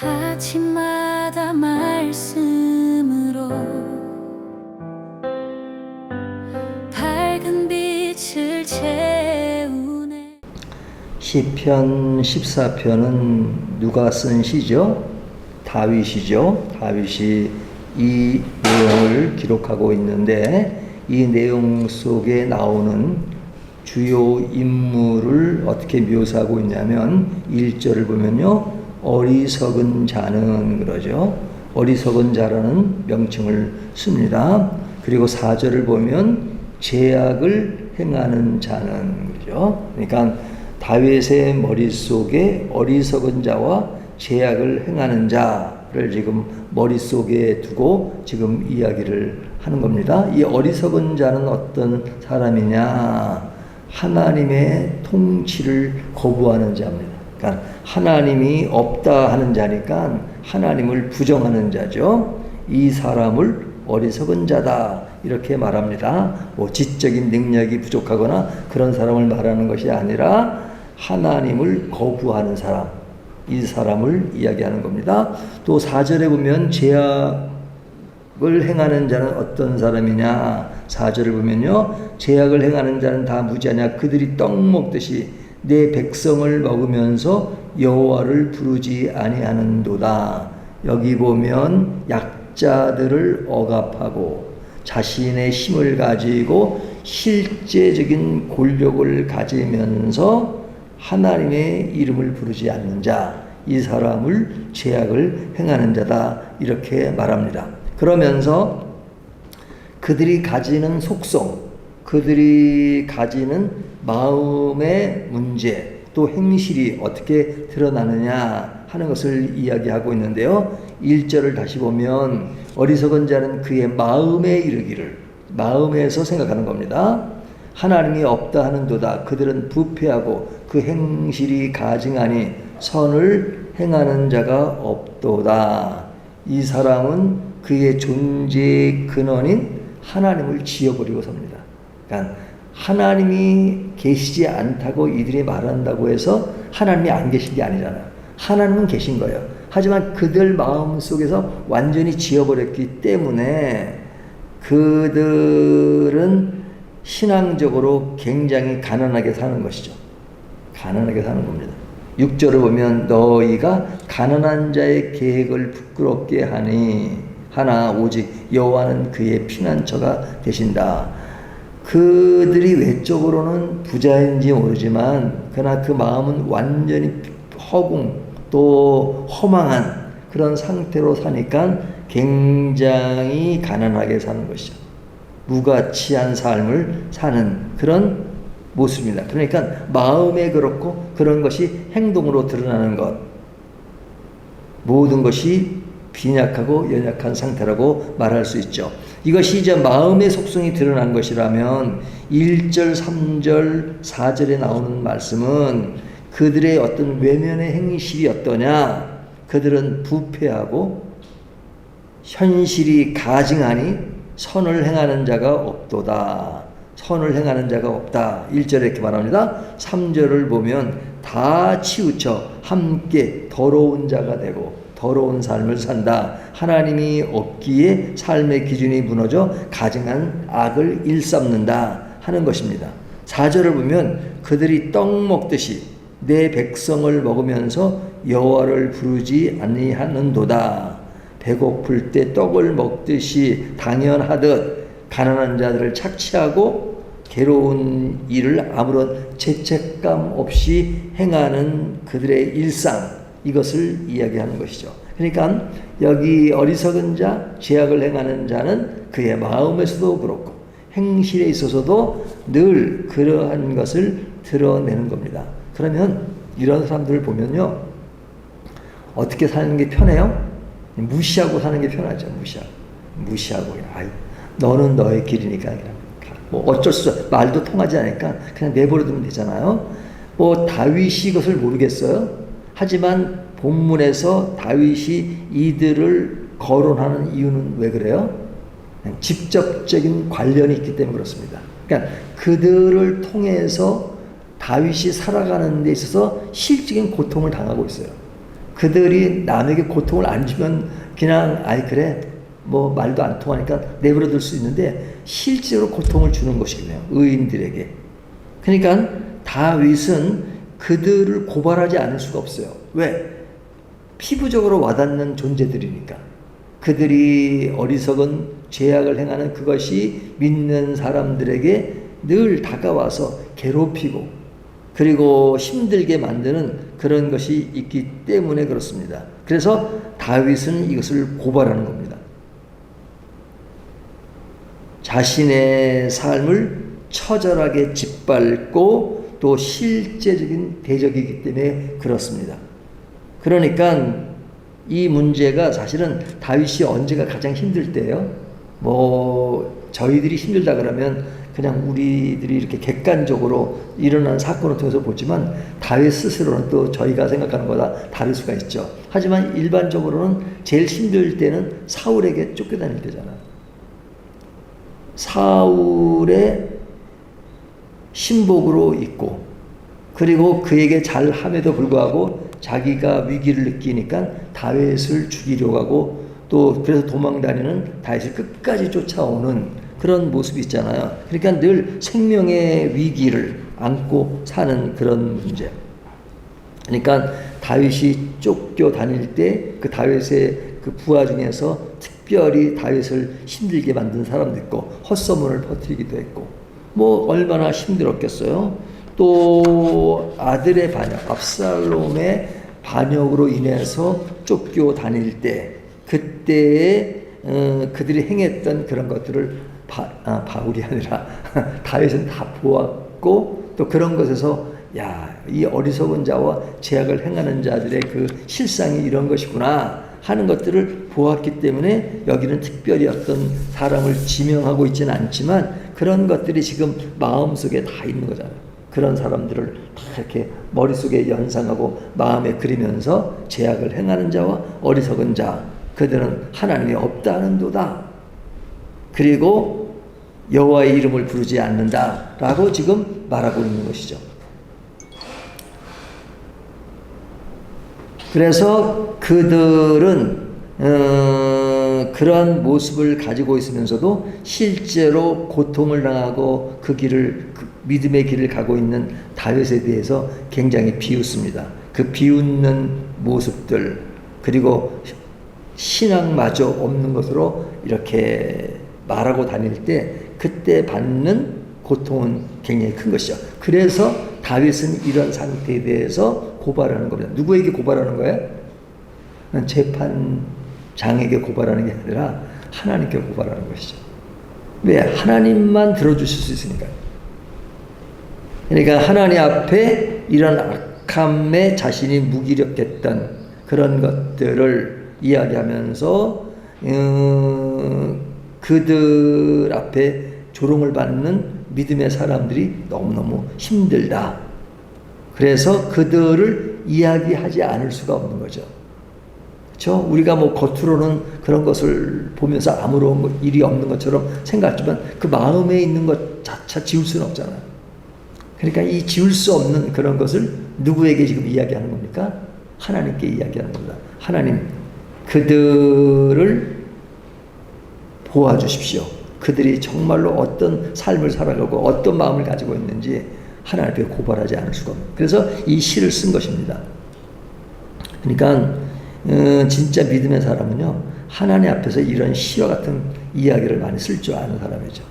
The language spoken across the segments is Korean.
아침마다 말씀으로 밝은 빛을 채우네. 시편 14편은 누가 쓴 시죠? 다윗이죠. 다윗이 이 내용을 기록하고 있는데, 이 내용 속에 나오는 주요 인물을 어떻게 묘사하고 있냐면 1절을 보면요, 어리석은 자는 그러죠. 어리석은 자라는 명칭을 씁니다. 그리고 4절을 보면 죄악을 행하는 자는 그러죠. 그러니까 다윗의 머릿속에 어리석은 자와 죄악을 행하는 자를 지금 머릿속에 두고 지금 이야기를 하는 겁니다. 이 어리석은 자는 어떤 사람이냐? 하나님의 통치를 거부하는 자입니다. 그러니까 하나님이 없다 하는 자니까 하나님을 부정하는 자죠. 이 사람을 어리석은 자다 이렇게 말합니다. 뭐 지적인 능력이 부족하거나 그런 사람을 말하는 것이 아니라 하나님을 거부하는 사람, 이 사람을 이야기하는 겁니다. 또 4절에 보면 죄악을 행하는 자는 어떤 사람이냐? 4절을 보면요, 죄악을 행하는 자는 다 무지하냐? 그들이 떡 먹듯이 내 백성을 먹으면서 여호와를 부르지 아니하는도다. 여기 보면 약자들을 억압하고 자신의 힘을 가지고 실제적인 권력을 가지면서 하나님의 이름을 부르지 않는 자, 이 사람을 죄악을 행하는 자다 이렇게 말합니다. 그러면서 그들이 가지는 속성, 그들이 가지는 마음의 문제, 또 행실이 어떻게 드러나느냐 하는 것을 이야기하고 있는데요. 1절을 다시 보면 어리석은 자는 그의 마음에 이르기를, 마음에서 생각하는 겁니다. 하나님이 없다 하는도다. 그들은 부패하고 그 행실이 가증하니 선을 행하는 자가 없도다. 이 사람은 그의 존재의 근원인 하나님을 지어버리고 삽니다. 그러니까 하나님이 계시지 않다고 이들이 말한다고 해서 하나님이 안 계신 게 아니잖아요. 하나님은 계신 거예요. 하지만 그들 마음속에서 완전히 지어버렸기 때문에 그들은 신앙적으로 굉장히 가난하게 사는 것이죠. 가난하게 사는 겁니다. 6절을 보면 너희가 가난한 자의 계획을 부끄럽게 하나 오직 여호와는 그의 피난처가 되신다. 그들이 외적으로는 부자인지 모르지만 그러나 그 마음은 완전히 허공 또 허망한 그런 상태로 사니까 굉장히 가난하게 사는 것이죠. 무가치한 삶을 사는 그런 모습입니다. 그러니까 마음에 그렇고 그런 것이 행동으로 드러나는 것, 모든 것이 빈약하고 연약한 상태라고 말할 수 있죠. 이것이 이제 마음의 속성이 드러난 것이라면 1절, 3절, 4절에 나오는 말씀은 그들의 어떤 외면의 행실이 어떠냐? 그들은 부패하고 현실이 가증하니 선을 행하는 자가 없도다. 선을 행하는 자가 없다. 1절에 이렇게 말합니다. 3절을 보면 다 치우쳐 함께 더러운 자가 되고 더러운 삶을 산다. 하나님이 없기에 삶의 기준이 무너져 가증한 악을 일삼는다 하는 것입니다. 4절을 보면 그들이 떡 먹듯이 내 백성을 먹으면서 여호와를 부르지 아니하는도다. 배고플 때 떡을 먹듯이 당연하듯 가난한 자들을 착취하고 괴로운 일을 아무런 죄책감 없이 행하는 그들의 일상, 이것을 이야기하는 것이죠. 그러니까 여기 어리석은 자, 죄악을 행하는 자는 그의 마음에서도 그렇고 행실에 있어서도 늘 그러한 것을 드러내는 겁니다. 그러면 이런 사람들을 보면요, 어떻게 사는 게 편해요? 무시하고 사는 게 편하죠. 무시하고 아유, 너는 너의 길이니까 그냥 뭐 어쩔 수 없어. 말도 통하지 않으니까 그냥 내버려두면 되잖아요. 뭐 다윗이 이것을 모르겠어요. 하지만 본문에서 다윗이 이들을 거론하는 이유는 왜 그래요? 직접적인 관련이 있기 때문에 그렇습니다. 그러니까 그들을 통해서 다윗이 살아가는 데 있어서 실질적인 고통을 당하고 있어요. 그들이 남에게 고통을 안 주면 그냥 아이 그래 뭐 말도 안 통하니까 내버려둘 수 있는데 실제로 고통을 주는 것이군요. 의인들에게. 그러니까 다윗은 그들을 고발하지 않을 수가 없어요. 왜? 피부적으로 와닿는 존재들이니까. 그들이 어리석은 죄악을 행하는 그것이 믿는 사람들에게 늘 다가와서 괴롭히고 그리고 힘들게 만드는 그런 것이 있기 때문에 그렇습니다. 그래서 다윗은 이것을 고발하는 겁니다. 자신의 삶을 처절하게 짓밟고 또 실제적인 대적이기 때문에 그렇습니다. 그러니까 이 문제가 사실은 다윗이 언제가 가장 힘들 때예요. 뭐 저희들이 힘들다 그러면 그냥 우리들이 이렇게 객관적으로 일어난 사건을 통해서 보지만 다윗 스스로는 또 저희가 생각하는 것보다 다를 수가 있죠. 하지만 일반적으로는 제일 힘들 때는 사울에게 쫓겨다닐 때잖아요. 사울의 신복으로 있고 그리고 그에게 잘함에도 불구하고 자기가 위기를 느끼니까 다윗을 죽이려고 하고 또 그래서 도망다니는 다윗을 끝까지 쫓아오는 그런 모습이 있잖아요. 그러니까 늘 생명의 위기를 안고 사는 그런 문제. 그러니까 다윗이 쫓겨다닐 때 그 다윗의 그 부하 중에서 특별히 다윗을 힘들게 만든 사람도 있고 헛소문을 퍼뜨리기도 했고 뭐 얼마나 힘들었겠어요. 또 아들의 반역, 압살롬의 반역으로 인해서 쫓겨다닐 때 그때에 그들이 행했던 그런 것들을 바울이 아니라 다윗은 다 보았고 또 그런 것에서 이 어리석은 자와 죄악을 행하는 자들의 그 실상이 이런 것이구나 하는 것들을 보았기 때문에 여기는 특별히 어떤 사람을 지명하고 있지는 않지만 그런 것들이 지금 마음속에 다 있는 거잖아요. 그런 사람들을 다 이렇게 머릿속에 연상하고 마음에 그리면서 죄악을 행하는 자와 어리석은 자 그들은 하나님이 없다는도다. 그리고 여호와의 이름을 부르지 않는다라고 지금 말하고 있는 것이죠. 그래서 그들은 그러한 모습을 가지고 있으면서도 실제로 고통을 당하고 그 믿음의 길을 가고 있는 다윗에 대해서 굉장히 비웃습니다. 그 비웃는 모습들 그리고 신앙마저 없는 것으로 이렇게 말하고 다닐 때 그때 받는 고통은 굉장히 큰 것이죠. 그래서 다윗은 이런 상태에 대해서 고발하는 겁니다. 누구에게 고발하는 거예요? 재판장에게 고발하는 게 아니라 하나님께 고발하는 것이죠. 왜? 하나님만 들어주실 수 있으니까요. 그러니까 하나님 앞에 이런 악함에 자신이 무기력했던 그런 것들을 이야기하면서 그들 앞에 조롱을 받는 믿음의 사람들이 너무너무 힘들다. 그래서 그들을 이야기하지 않을 수가 없는 거죠. 그렇죠? 우리가 뭐 겉으로는 그런 것을 보면서 아무런 일이 없는 것처럼 생각하지만 그 마음에 있는 것 자체 지울 수는 없잖아요. 그러니까 이 지울 수 없는 그런 것을 누구에게 지금 이야기하는 겁니까? 하나님께 이야기하는 겁니다. 하나님, 그들을 보아주십시오. 그들이 정말로 어떤 삶을 살아가고 어떤 마음을 가지고 있는지 하나님 앞에 고발하지 않을 수가 없는. 그래서 이 시를 쓴 것입니다. 그러니까 진짜 믿음의 사람은요, 하나님 앞에서 이런 시와 같은 이야기를 많이 쓸 줄 아는 사람이죠.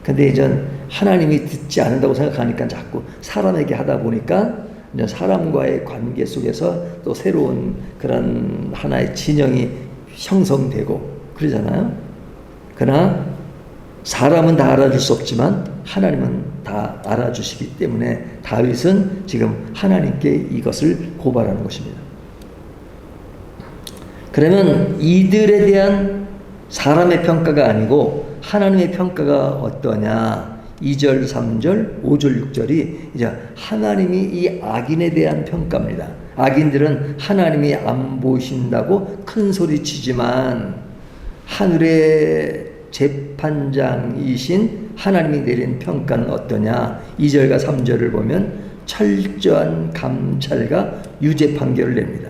근데 이제 하나님이 듣지 않는다고 생각하니까 자꾸 사람에게 하다 보니까 이제 사람과의 관계 속에서 또 새로운 그런 하나의 진영이 형성되고 그러잖아요. 그러나 사람은 다 알아줄 수 없지만 하나님은 다 알아주시기 때문에 다윗은 지금 하나님께 이것을 고발하는 것입니다. 그러면 이들에 대한 사람의 평가가 아니고 하나님의 평가가 어떠냐? 2절, 3절, 5절, 6절이 이제 하나님이 이 악인에 대한 평가입니다. 악인들은 하나님이 안 보신다고 큰 소리 치지만 하늘의 재판장이신 하나님이 내린 평가는 어떠냐? 2절과 3절을 보면 철저한 감찰과 유죄 판결을 냅니다.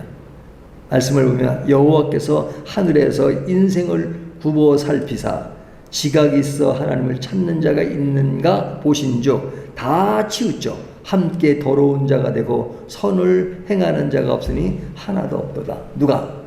말씀을 보면 여호와께서 하늘에서 인생을 굽어 살피사 지각이 있어 하나님을 찾는 자가 있는가 보신즉 다 치우쳐 함께 더러운 자가 되고 선을 행하는 자가 없으니 하나도 없도다. 누가?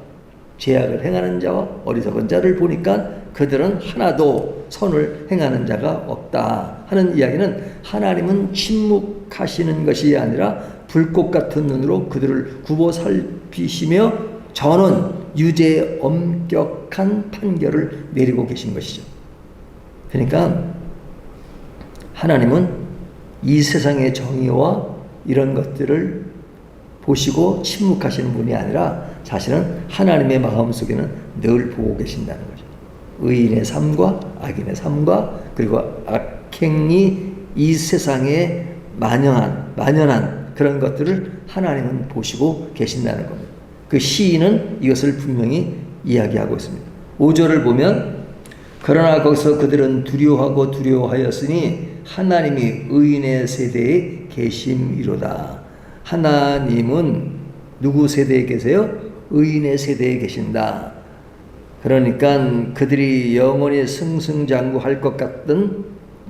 죄악을 행하는 자와 어리석은 자를 보니까 그들은 하나도 선을 행하는 자가 없다 하는 이야기는 하나님은 침묵하시는 것이 아니라 불꽃 같은 눈으로 그들을 굽어 살피시며 저는 유죄의 엄격한 판결을 내리고 계신 것이죠. 그러니까 하나님은 이 세상의 정의와 이런 것들을 보시고 침묵하시는 분이 아니라 사실은 하나님의 마음속에는 늘 보고 계신다는 거죠. 의인의 삶과 악인의 삶과 그리고 악행이 이 세상에 만연한 그런 것들을 하나님은 보시고 계신다는 겁니다. 그 시인은 이것을 분명히 이야기하고 있습니다. 5절을 보면 그러나 거기서 그들은 두려워하였으니 하나님이 의인의 세대에 계심이로다. 하나님은 누구 세대에 계세요? 의인의 세대에 계신다. 그러니까 그들이 영원히 승승장구할 것 같은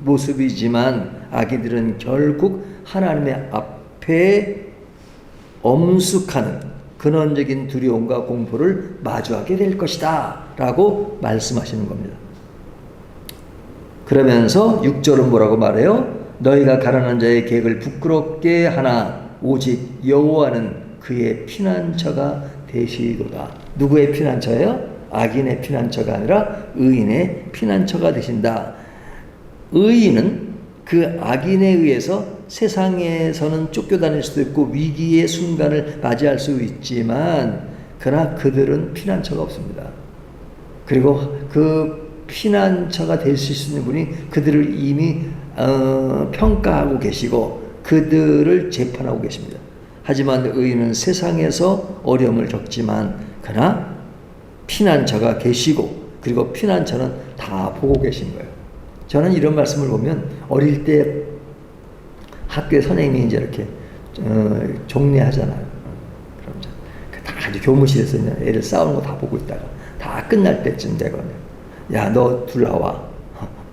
모습이지만 아기들은 결국 하나님의 앞에 엄숙하는 근원적인 두려움과 공포를 마주하게 될 것이다 라고 말씀하시는 겁니다. 그러면서 6절은 뭐라고 말해요? 너희가 가난한 자의 계획을 부끄럽게 하나 오직 여호와는 그의 피난처가 되시도다. 누구의 피난처예요? 악인의 피난처가 아니라 의인의 피난처가 되신다. 의인은 그 악인에 의해서 세상에서는 쫓겨다닐 수도 있고 위기의 순간을 맞이할 수 있지만 그러나 그들은 피난처가 없습니다. 그리고 그 피난처가 될 수 있는 분이 그들을 이미 평가하고 계시고 그들을 재판하고 계십니다. 하지만 의인은 세상에서 어려움을 겪지만 그러나 피난처가 계시고 그리고 피난처는 다 보고 계신 거예요. 저는 이런 말씀을 보면 어릴 때 학교에 선생님이 이제 이렇게 종례하잖아요. 그럼 다 아주 교무실에서 애들 싸우는 거 다 보고 있다가 다 끝날 때쯤 되거든요. 야, 너 둘 나와.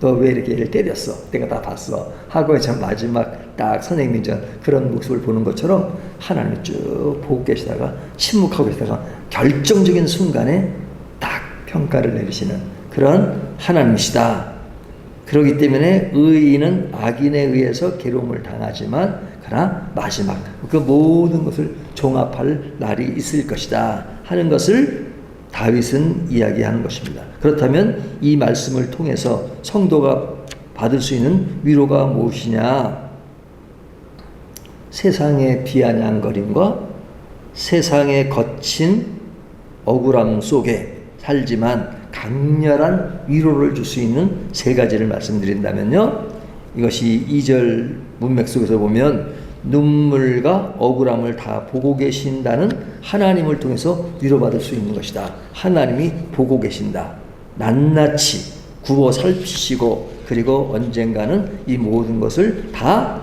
너 왜 이렇게 애를 때렸어? 내가 다 봤어. 하고 참 마지막 딱 선생님이 그런 모습을 보는 것처럼 하나님이 쭉 보고 계시다가 침묵하고 계시다가 결정적인 순간에 딱 평가를 내리시는 그런 하나님이시다. 그렇기 때문에 의인은 악인에 의해서 괴로움을 당하지만 그러나 마지막 그 모든 것을 종합할 날이 있을 것이다 하는 것을 다윗은 이야기하는 것입니다. 그렇다면 이 말씀을 통해서 성도가 받을 수 있는 위로가 무엇이냐? 세상의 비아냥거림과 세상의 거친 억울함 속에 살지만 강렬한 위로를 줄 수 있는 세 가지를 말씀드린다면요. 이것이 2절 문맥 속에서 보면 눈물과 억울함을 다 보고 계신다는 하나님을 통해서 위로받을 수 있는 것이다. 하나님이 보고 계신다. 낱낱이 굽어 살피시고 그리고 언젠가는 이 모든 것을 다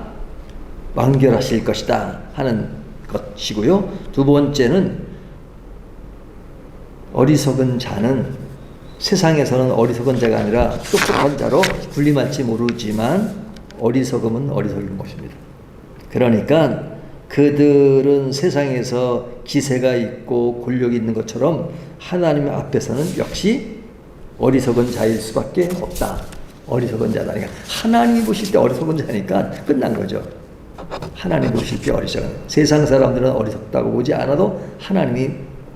완결하실 것이다 하는 것이고요. 두 번째는 어리석은 자는 세상에서는 어리석은 자가 아니라 똑똑한 자로 군림할지 모르지만 어리석음은 어리석은 것입니다. 그러니까 그들은 세상에서 기세가 있고 권력이 있는 것처럼 하나님 앞에서는 역시 어리석은 자일 수밖에 없다. 어리석은 자다. 그러니까 하나님이 보실 때 어리석은 자니까 끝난 거죠. 하나님 보실 때 어리석은. 세상 사람들은 어리석다고 보지 않아도 하나님이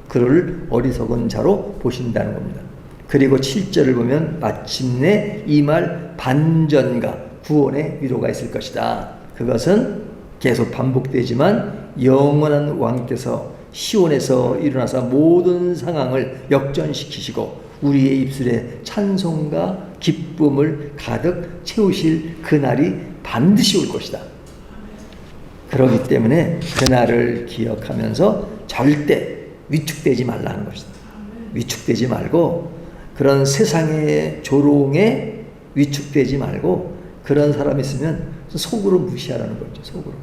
그를 어리석은 자로 보신다는 겁니다. 그리고 7절을 보면 마침내 이 말 반전과 구원의 위로가 있을 것이다. 그것은 계속 반복되지만 영원한 왕께서 시온에서 일어나서 모든 상황을 역전시키시고 우리의 입술에 찬송과 기쁨을 가득 채우실 그날이 반드시 올 것이다. 그렇기 때문에 그날을 기억하면서 절대 위축되지 말라는 것이다. 위축되지 말고 그런 세상의 조롱에 위축되지 말고 그런 사람이 있으면 속으로 무시하라는 거죠. 속으로.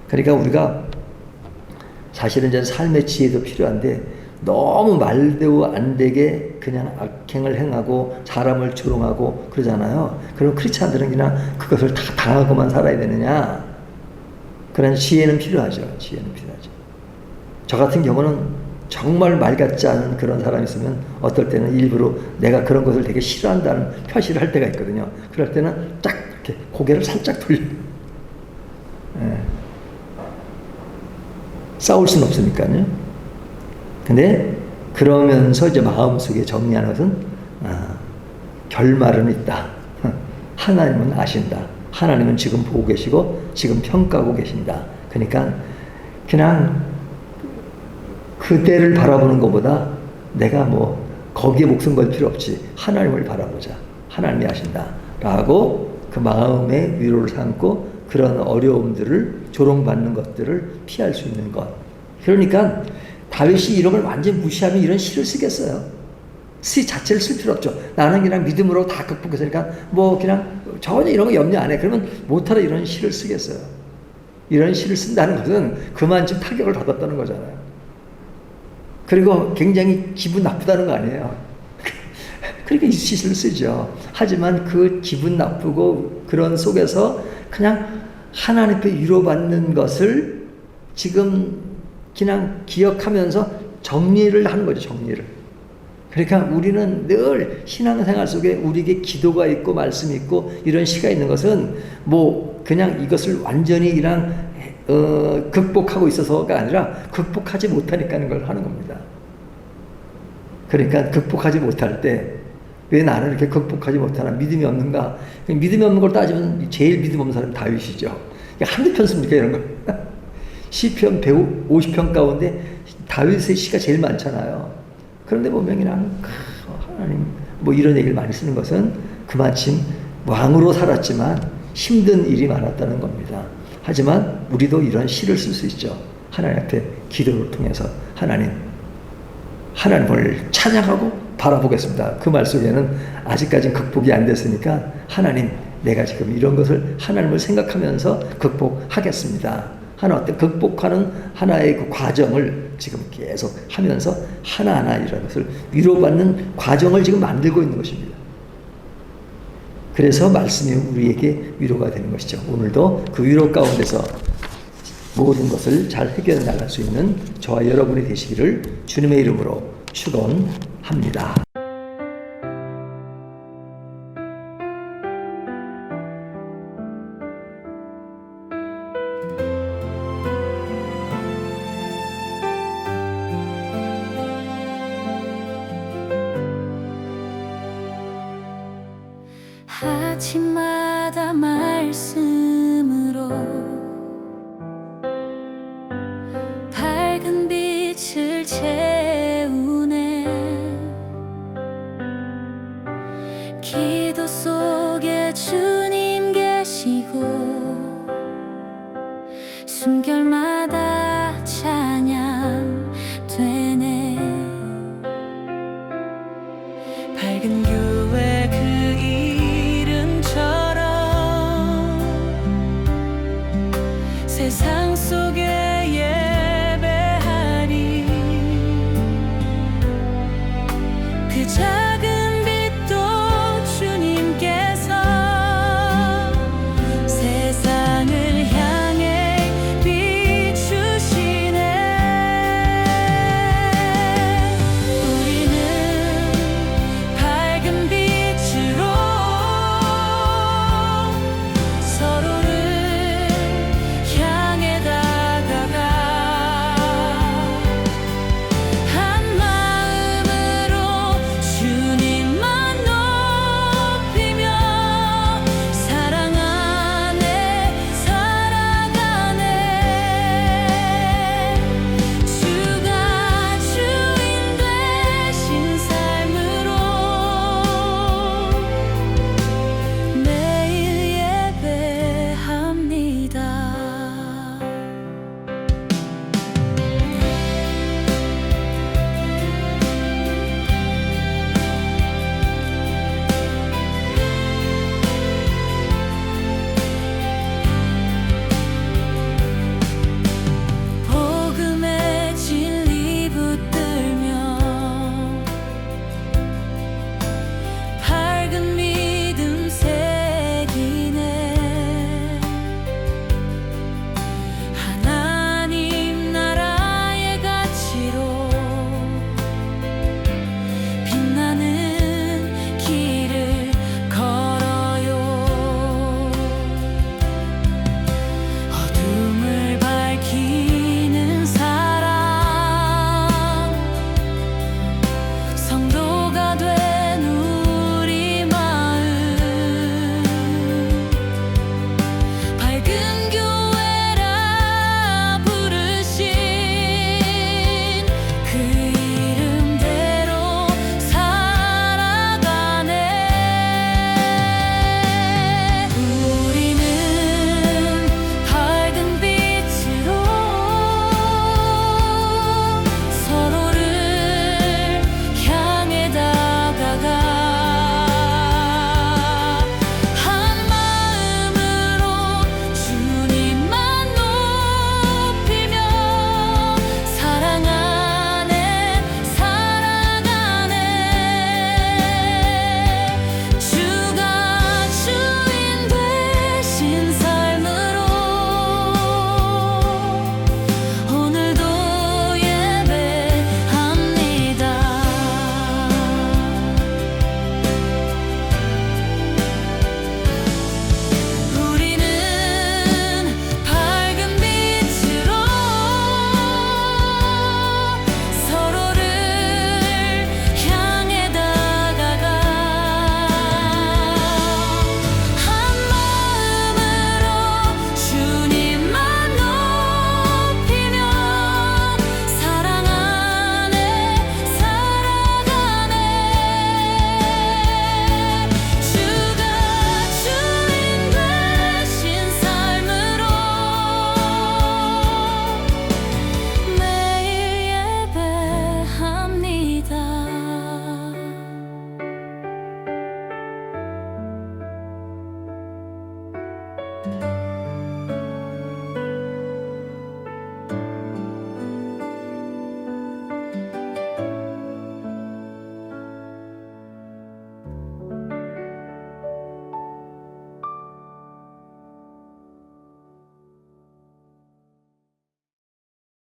그러니까 우리가 사실은 이제 삶의 지혜도 필요한데 너무 말대로 안 되게 그냥 악행을 행하고 사람을 조롱하고 그러잖아요. 그럼 크리스찬들은 그냥 그것을 다 당하고만 살아야 되느냐? 그런 지혜는 필요하죠. 지혜는 필요하죠. 저 같은 경우는 정말 말 같지 않은 그런 사람이 있으면 어떨 때는 일부러 내가 그런 것을 되게 싫어한다는 표시를 할 때가 있거든요. 그럴 때는 딱 이렇게 고개를 살짝 돌려. 예. 싸울 수는 없으니까요. 근데 그러면서 이제 마음속에 정리하는 것은 결말은 있다. 하나님은 아신다. 하나님은 지금 보고 계시고 지금 평가하고 계신다. 그러니까 그냥 그때를 바라보는 것보다 내가 뭐 거기에 목숨 걸 필요 없지. 하나님을 바라보자. 하나님이 아신다. 라고 그 마음의 위로를 삼고 그런 어려움들을 조롱받는 것들을 피할 수 있는 것. 그러니까 다윗이 이런 걸 완전히 무시하면 이런 시를 쓰겠어요. 시 자체를 쓸 필요 없죠. 나는 그냥 믿음으로 다 극복했으니까 뭐 그냥 전혀 이런 거 염려 안 해. 그러면 못하러 이런 시를 쓰겠어요. 이런 시를 쓴다는 것은 그만큼 타격을 받았다는 거잖아요. 그리고 굉장히 기분 나쁘다는 거 아니에요. 그러니까 이 시를 쓰죠. 하지만 그 기분 나쁘고 그런 속에서 그냥 하나님께 위로받는 것을 지금 그냥 기억하면서 정리를 하는 거죠. 정리를. 그러니까 우리는 늘 신앙생활 속에 우리에게 기도가 있고 말씀이 있고 이런 시가 있는 것은 뭐 그냥 이것을 완전히 그냥 극복하고 있어서가 아니라 극복하지 못하니까 하는 걸 하는 겁니다. 그러니까 극복하지 못할 때 왜 나는 이렇게 극복하지 못하나? 믿음이 없는가? 믿음이 없는 걸 따지면 제일 믿음 없는 사람이 다윗이죠. 한두 편 씁니까 이런 거? 시편 150편 가운데 다윗의 시가 제일 많잖아요. 그런데 보면 그냥 하나님 뭐 이런 얘기를 많이 쓰는 것은 그만큼 왕으로 살았지만 힘든 일이 많았다는 겁니다. 하지만 우리도 이런 시를 쓸 수 있죠. 하나님 앞에 기도를 통해서 하나님을 찬양하고 바라보겠습니다. 그 말 속에는 아직까지는 극복이 안 됐으니까 하나님 내가 지금 이런 것을 하나님을 생각하면서 극복하겠습니다. 어떤 극복하는 하나의 그 과정을 지금 계속 하면서 하나하나 이런 것을 위로받는 과정을 지금 만들고 있는 것입니다. 그래서 말씀이 우리에게 위로가 되는 것이죠. 오늘도 그 위로 가운데서 모든 것을 잘 해결해 나갈 수 있는 저와 여러분이 되시기를 주님의 이름으로 축원합니다. 아침마다 말씀으로 밝은 빛을 채우네. 기도 속에 주님 계시고 숨결마다 찬양 되네. 밝은 교회 그 세상 속에 예배하리 그